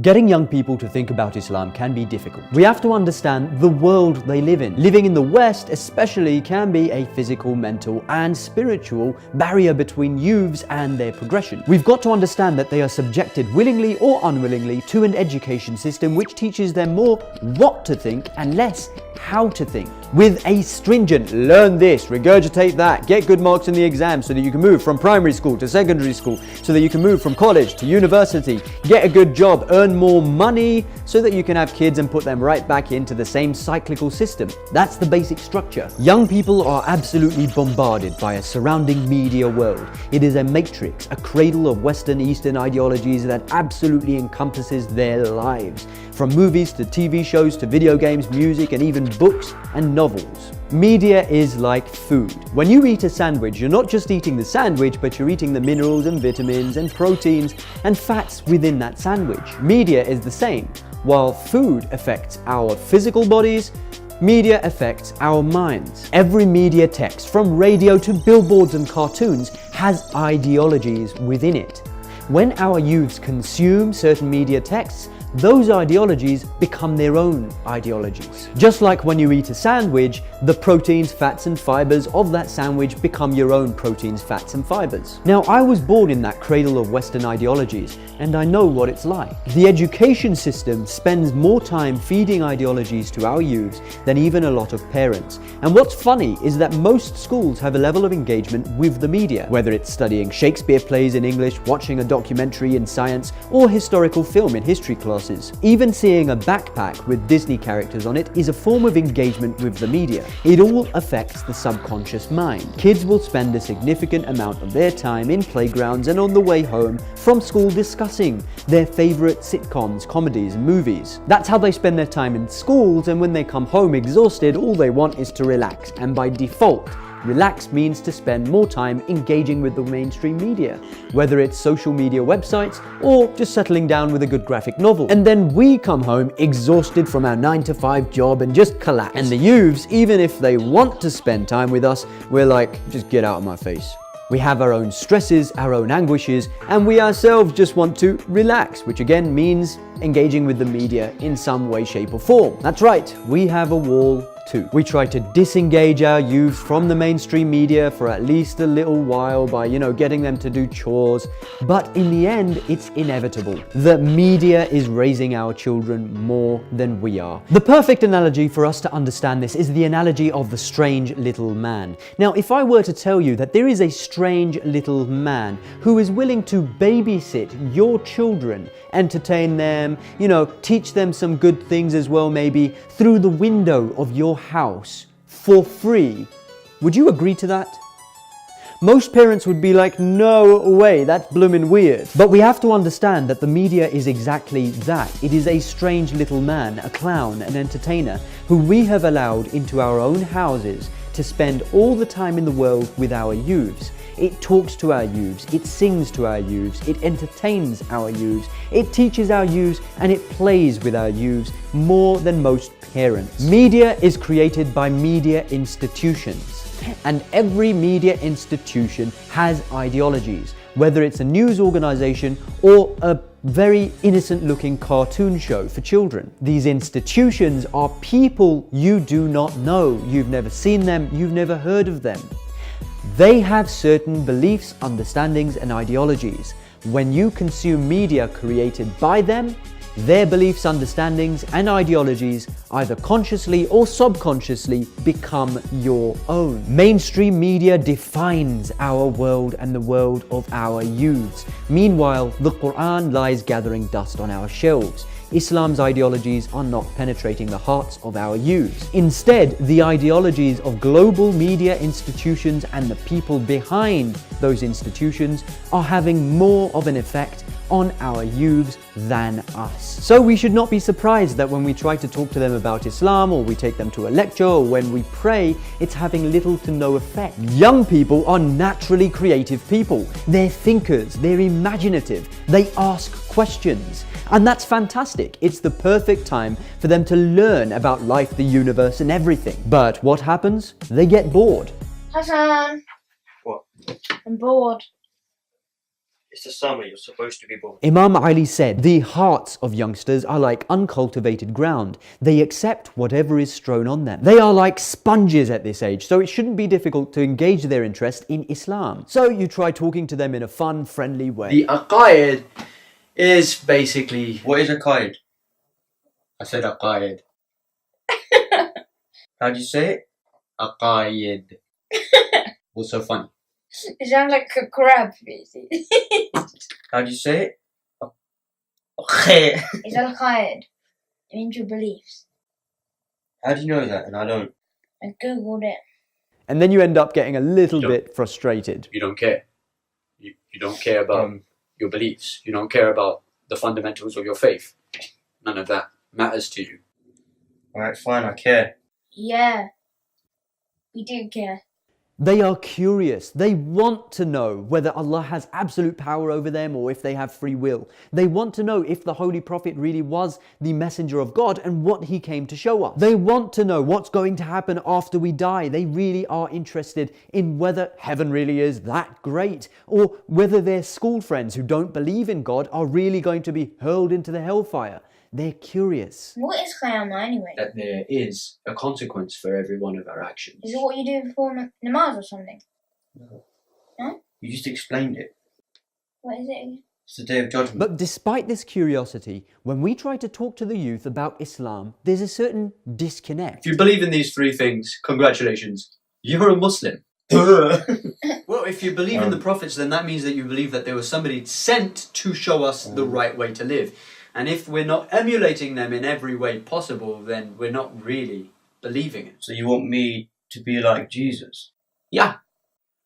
Getting young people to think about Islam can be difficult. We have to understand the world they live in. Living in the West especially can be a physical, mental and spiritual barrier between youths and their progression. We've got to understand that they are subjected willingly or unwillingly to an education system which teaches them more what to think and less how to think. With a stringent learn this, regurgitate that, get good marks in the exam so that you can move from primary school to secondary school, so that you can move from college to university, get a good job, earn more money so that you can have kids and put them right back into the same cyclical system. That's the basic structure. Young people are absolutely bombarded by a surrounding media world. It is a matrix, a cradle of Western Eastern ideologies that absolutely encompasses their lives. From movies to TV shows to video games, music and even books and novels. Media is like food. When you eat a sandwich, you're not just eating the sandwich, but you're eating the minerals and vitamins and proteins and fats within that sandwich. Media is the same. While food affects our physical bodies, media affects our minds. Every media text, from radio to billboards and cartoons, has ideologies within it. When our youths consume certain media texts, those ideologies become their own ideologies. Just like when you eat a sandwich, the proteins, fats and fibers of that sandwich become your own proteins, fats and fibers. Now, I was born in that cradle of Western ideologies, and I know what it's like. The education system spends more time feeding ideologies to our youths than even a lot of parents. And what's funny is that most schools have a level of engagement with the media, whether it's studying Shakespeare plays in English, watching a documentary in science, or historical film in history classes. Even seeing a backpack with Disney characters on it is a form of engagement with the media. It all affects the subconscious mind. Kids will spend a significant amount of their time in playgrounds and on the way home from school discussing their favorite sitcoms, comedies and movies. That's how they spend their time in schools, and when they come home exhausted, all they want is to relax. And by default, relax means to spend more time engaging with the mainstream media, whether it's social media websites or just settling down with a good graphic novel. And then we come home exhausted from our 9-to-5 job and just collapse. And the youths, even if they want to spend time with us, we're like, just get out of my face. We have our own stresses, our own anguishes, and we ourselves just want to relax, which again means engaging with the media in some way, shape or form. That's right, we have a wall too. We try to disengage our youth from the mainstream media for at least a little while by, getting them to do chores. But in the end, it's inevitable. The media is raising our children more than we are. The perfect analogy for us to understand this is the analogy of the strange little man. Now, if I were to tell you that there is a strange little man who is willing to babysit your children, entertain them, teach them some good things as well, maybe through the window of your house for free, would you agree to that? Most parents would be like, no way, that's bloomin' weird. But we have to understand that the media is exactly that. It is a strange little man, a clown, an entertainer, who we have allowed into our own houses to spend all the time in the world with our youths. It talks to our youths, it sings to our youths, it entertains our youths, it teaches our youths, and it plays with our youths more than most parents. Media is created by media institutions, and every media institution has ideologies, whether it's a news organization or a very innocent looking cartoon show for children. These institutions are people you do not know. You've never seen them, you've never heard of them. They have certain beliefs, understandings and ideologies. When you consume media created by them, their beliefs, understandings and ideologies, either consciously or subconsciously, become your own. Mainstream media defines our world and the world of our youths. Meanwhile, the Quran lies gathering dust on our shelves. Islam's ideologies are not penetrating the hearts of our youths. Instead, the ideologies of global media institutions and the people behind those institutions are having more of an effect on our youths than us. So we should not be surprised that when we try to talk to them about Islam, or we take them to a lecture, or when we pray, it's having little to no effect. Young people are naturally creative people. They're thinkers, they're imaginative, they ask questions. And that's fantastic. It's the perfect time for them to learn about life, the universe and everything. But what happens? They get bored. Hassan. What? I'm bored. It's the summer, you're supposed to be born. Imam Ali said, the hearts of youngsters are like uncultivated ground. They accept whatever is strewn on them. They are like sponges at this age, so it shouldn't be difficult to engage their interest in Islam. So you try talking to them in a fun, friendly way. The aqaid is basically... What is aqaid? I said aqaid. How do you say it? Aqaid. What's so funny? It sounds like a crab, basically. How do you say it? It's al-Qaid. It means your beliefs. How do you know that? And I don't. I googled it. And then you end up getting a little bit frustrated. You don't care. You don't care about your beliefs. You don't care about the fundamentals of your faith. None of that matters to you. Alright, fine, I care. Yeah. We do care. They are curious. They want to know whether Allah has absolute power over them or if they have free will. They want to know if the Holy Prophet really was the messenger of God and what he came to show us. They want to know what's going to happen after we die. They really are interested in whether heaven really is that great, or whether their school friends who don't believe in God are really going to be hurled into the hellfire. They're curious. What is Qiyamah anyway? That there is a consequence for every one of our actions. Is it what you do before namaz or something? No. No? You just explained it. What is it? It's the Day of Judgment. But despite this curiosity, when we try to talk to the youth about Islam, there's a certain disconnect. If you believe in these three things, congratulations. You're a Muslim. Well, if you believe in the prophets, then that means that you believe that there was somebody sent to show us the right way to live. And if we're not emulating them in every way possible, then we're not really believing it. So you want me to be like Jesus? Yeah,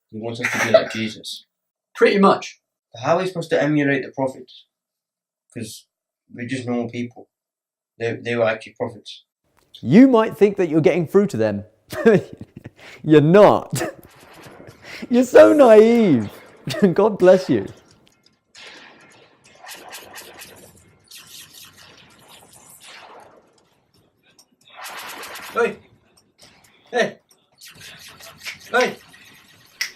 You want us to be like Jesus? pretty much. How are we supposed to emulate the prophets? Because we're just normal people. They were actually prophets. You might think that you're getting through to them. You're not. You're so naive. God bless you. Hey! Hey! Hey!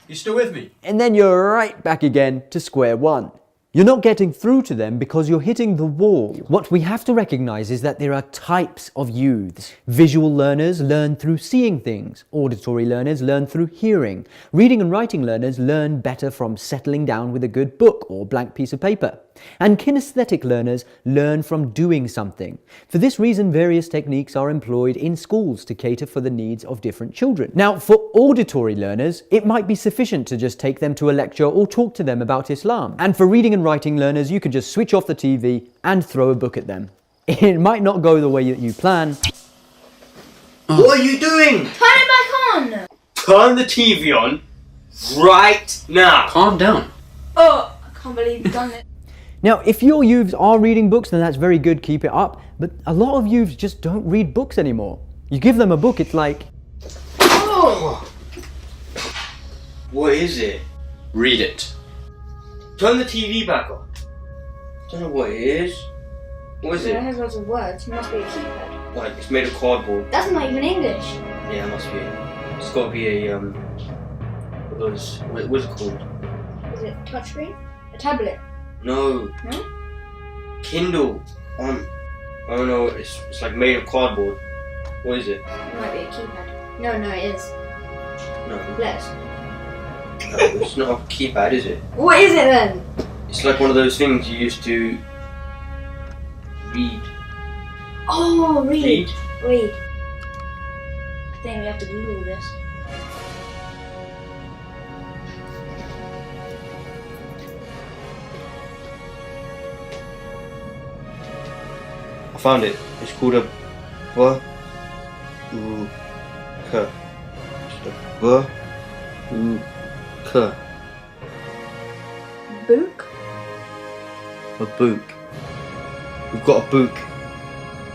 You still with me? And then you're right back again to square one. You're not getting through to them because you're hitting the wall. What we have to recognize is that there are types of youths. Visual learners learn through seeing things. Auditory learners learn through hearing. Reading and writing learners learn better from settling down with a good book or blank piece of paper. And kinesthetic learners learn from doing something. For this reason, various techniques are employed in schools to cater for the needs of different children. Now, for auditory learners, it might be sufficient to just take them to a lecture or talk to them about Islam. And for reading and writing learners, you could just switch off the TV and throw a book at them. It might not go the way that you plan. What are you doing? Turn it back on! Turn the TV on right now. Calm down. Oh, I can't believe you've done it. Now, if your youths are reading books, then that's very good, keep it up. But a lot of youths just don't read books anymore. You give them a book, it's like... Oh! What is it? Read it. Turn the TV back on. Don't know what it is. What is It it? has lots of words. It must be a keypad. Like, it's made of cardboard. That's not even English. Yeah, it must be. It's got to be a, what those, what's it called? Is it touchscreen? A tablet? No. No? Kindle. I don't know, it's like made of cardboard. What is it? It might be a keypad. No, it is. No. Bless. It's not a keypad, is it? What is it then? It's like one of those things you used to read. Oh, read. Read? I think we have to Google this. I found it. It's called a book. Just a book. Book? A book. We've got a book.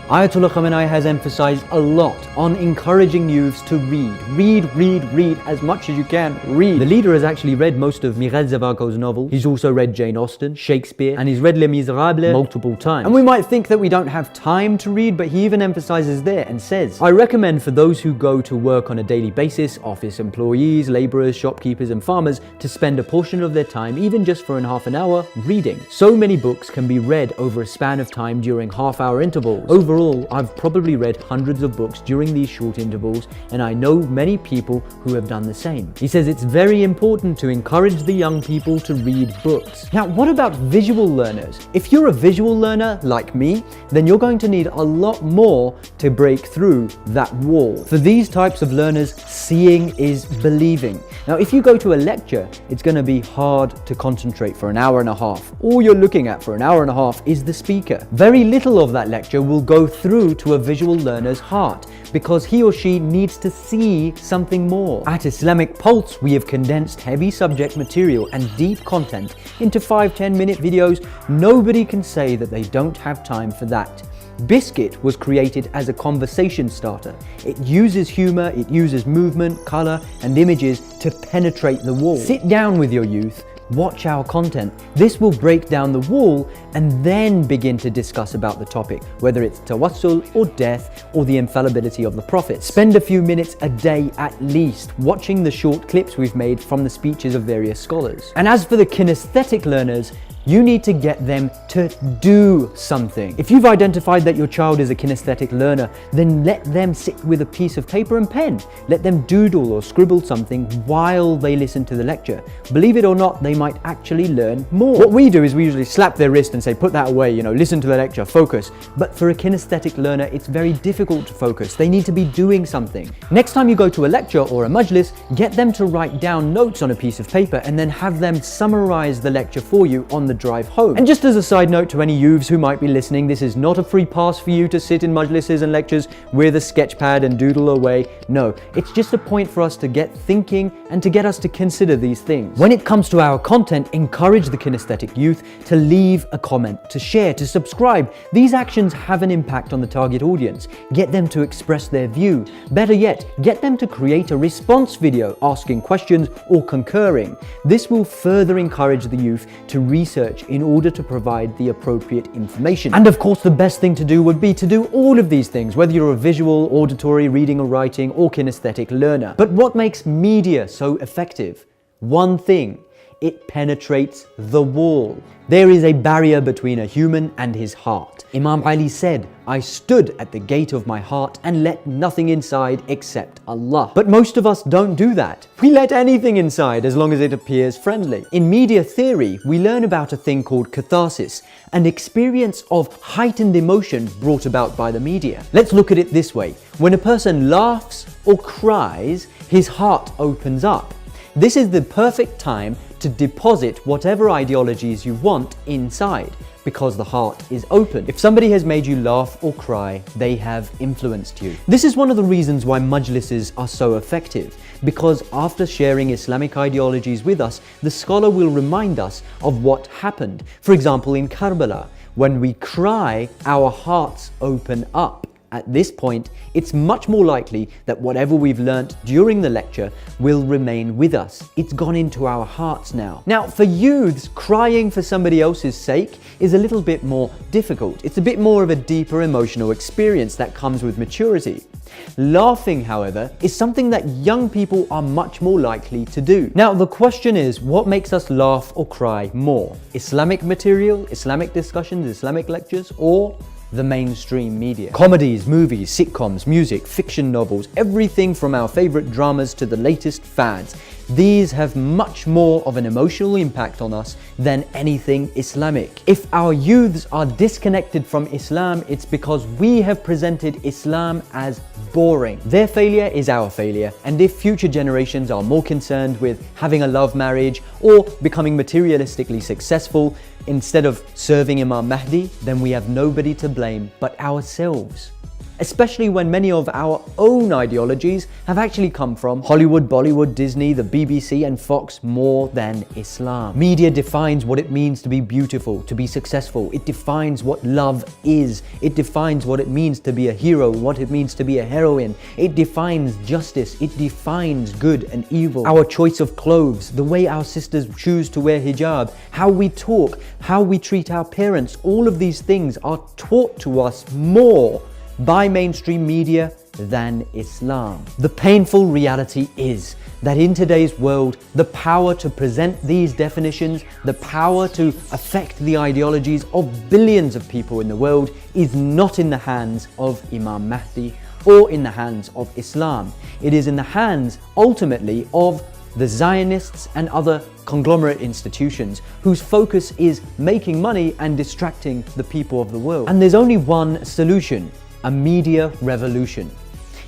Ayatollah Khamenei has emphasized a lot on encouraging youths to read. Read as much as you can. Read. The leader has actually read most of Mireille Zavako's novels. He's also read Jane Austen, Shakespeare, and he's read Les Miserables multiple times. And we might think that we don't have time to read, but he even emphasizes there and says, I recommend for those who go to work on a daily basis, office employees, laborers, shopkeepers, and farmers, to spend a portion of their time, even just for half an hour, reading. So many books can be read over a span of time during half-hour intervals. Overall, I've probably read hundreds of books during these short intervals, and I know many people who have done the same. He says it's very important to encourage the young people to read books. Now, what about visual learners? If you're a visual learner like me, then you're going to need a lot more to break through that wall. For these types of learners, seeing is believing. Now, if you go to a lecture, it's going to be hard to concentrate for an hour and a half. All you're looking at for an hour and a half is the speaker. Very little of that lecture will go through to a visual learner's heart because he or she needs to see something more. At Islamic Pulse, we have condensed heavy subject material and deep content into 5-10 minute videos. Nobody can say that they don't have time for that. Biscuit was created as a conversation starter. It uses humor, it uses movement, color, and images to penetrate the wall. Sit down with your youth, watch our content. This will break down the wall and then begin to discuss about the topic, whether it's tawassul or death or the infallibility of the Prophet. Spend a few minutes a day at least watching the short clips we've made from the speeches of various scholars. And as for the kinesthetic learners, you need to get them to do something. If you've identified that your child is a kinesthetic learner, then let them sit with a piece of paper and pen. Let them doodle or scribble something while they listen to the lecture. Believe it or not, they might actually learn more. What we do is we usually slap their wrist and say, put that away, listen to the lecture, focus. But for a kinesthetic learner, it's very difficult to focus. They need to be doing something. Next time you go to a lecture or a majlis, get them to write down notes on a piece of paper and then have them summarize the lecture for you on the drive home. And just as a side note to any youths who might be listening, this is not a free pass for you to sit in majlises and lectures with a sketch pad and doodle away. No, it's just a point for us to get thinking and to get us to consider these things. When it comes to our content, encourage the kinesthetic youth to leave a comment, to share, to subscribe. These actions have an impact on the target audience. Get them to express their view. Better yet, get them to create a response video asking questions or concurring. This will further encourage the youth to research in order to provide the appropriate information. And of course, the best thing to do would be to do all of these things, whether you're a visual, auditory, reading or writing, or kinesthetic learner. But what makes media so effective? One thing: it penetrates the wall. There is a barrier between a human and his heart. Imam Ali said, I stood at the gate of my heart and let nothing inside except Allah. But most of us don't do that. We let anything inside as long as it appears friendly. In media theory, we learn about a thing called catharsis, an experience of heightened emotion brought about by the media. Let's look at it this way. When a person laughs or cries, his heart opens up. This is the perfect time to deposit whatever ideologies you want inside, because the heart is open. If somebody has made you laugh or cry, they have influenced you. This is one of the reasons why majlises are so effective, because after sharing Islamic ideologies with us, the scholar will remind us of what happened. For example, in Karbala, when we cry, our hearts open up. At this point, it's much more likely that whatever we've learnt during the lecture will remain with us. It's gone into our hearts now. Now, for youths, crying for somebody else's sake is a little bit more difficult. It's a bit more of a deeper emotional experience that comes with maturity. Laughing, however, is something that young people are much more likely to do. Now, the question is, what makes us laugh or cry more? Islamic material, Islamic discussions, Islamic lectures, or the mainstream media? Comedies, movies, sitcoms, music, fiction novels, everything from our favorite dramas to the latest fads. These have much more of an emotional impact on us than anything Islamic. If our youths are disconnected from Islam, it's because we have presented Islam as boring. Their failure is our failure, and if future generations are more concerned with having a love marriage or becoming materialistically successful instead of serving Imam Mahdi, then we have nobody to blame but ourselves. especially when many of our own ideologies have actually come from Hollywood, Bollywood, Disney, the BBC and Fox more than Islam. Media defines what it means to be beautiful, to be successful. It defines what love is. It defines what it means to be a hero, what it means to be a heroine. It defines justice. It defines good and evil. Our choice of clothes, the way our sisters choose to wear hijab, how we talk, how we treat our parents, all of these things are taught to us more by mainstream media than Islam. The painful reality is that in today's world, the power to present these definitions, the power to affect the ideologies of billions of people in the world is not in the hands of Imam Mahdi or in the hands of Islam. It is in the hands, ultimately, of the Zionists and other conglomerate institutions whose focus is making money and distracting the people of the world. And there's only one solution: a media revolution.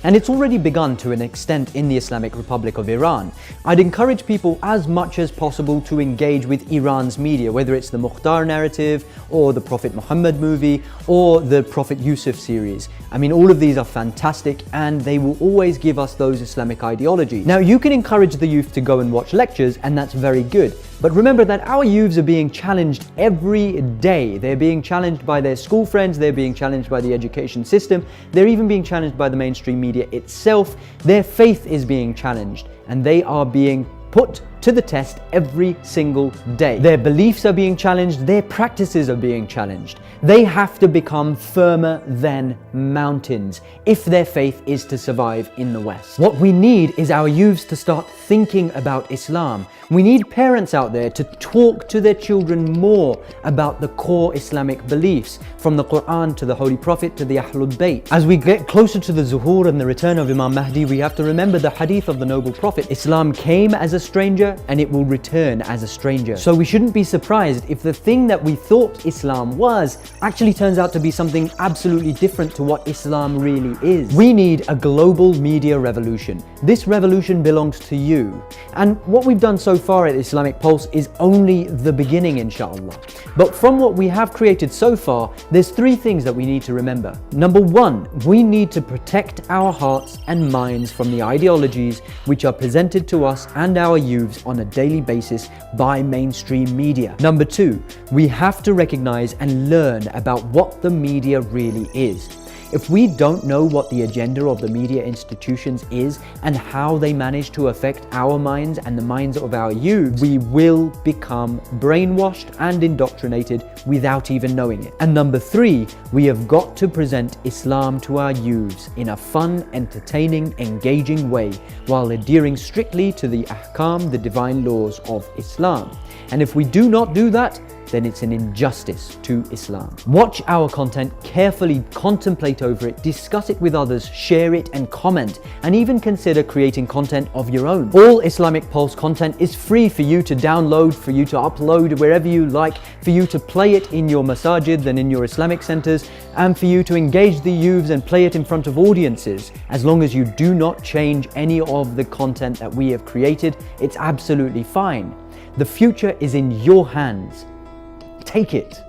And it's already begun to an extent in the Islamic Republic of Iran. I'd encourage people as much as possible to engage with Iran's media, whether it's the Mukhtar narrative or the Prophet Muhammad movie or the Prophet Yusuf series. I mean, all of these are fantastic and they will always give us those Islamic ideologies. Now, you can encourage the youth to go and watch lectures, and that's very good. But remember that our youths are being challenged every day. They're being challenged by their school friends, they're being challenged by the education system, they're even being challenged by the mainstream media itself. Their faith is being challenged and they are being put to the test every single day. Their beliefs are being challenged, their practices are being challenged. They have to become firmer than mountains if their faith is to survive in the West. What we need is our youths to start thinking about Islam. We need parents out there to talk to their children more about the core Islamic beliefs, from the Quran to the Holy Prophet to the Ahlul Bayt. As we get closer to the zuhur and the return of Imam Mahdi, we have to remember the hadith of the noble Prophet. Islam came as a stranger and it will return as a stranger. So we shouldn't be surprised if the thing that we thought Islam was actually turns out to be something absolutely different to what Islam really is. We need a global media revolution. This revolution belongs to you. And what we've done so far at Islamic Pulse is only the beginning, inshallah. But from what we have created so far, there's three things that we need to remember. Number one, we need to protect our hearts and minds from the ideologies which are presented to us and our youths on a daily basis by mainstream media. Number two, we have to recognize and learn about what the media really is. If we don't know what the agenda of the media institutions is and how they manage to affect our minds and the minds of our youth, we will become brainwashed and indoctrinated without even knowing it. And number three, we have got to present Islam to our youths in a fun, entertaining, engaging way while adhering strictly to the ahkam, the divine laws of Islam. And if we do not do that, then it's an injustice to Islam. Watch our content carefully, contemplate over it, discuss it with others, share it and comment, and even consider creating content of your own. All Islamic Pulse content is free for you to download, for you to upload wherever you like, for you to play it in your masajid and in your Islamic centers, and for you to engage the youths and play it in front of audiences. As long as you do not change any of the content that we have created, it's absolutely fine. The future is in your hands. Take it.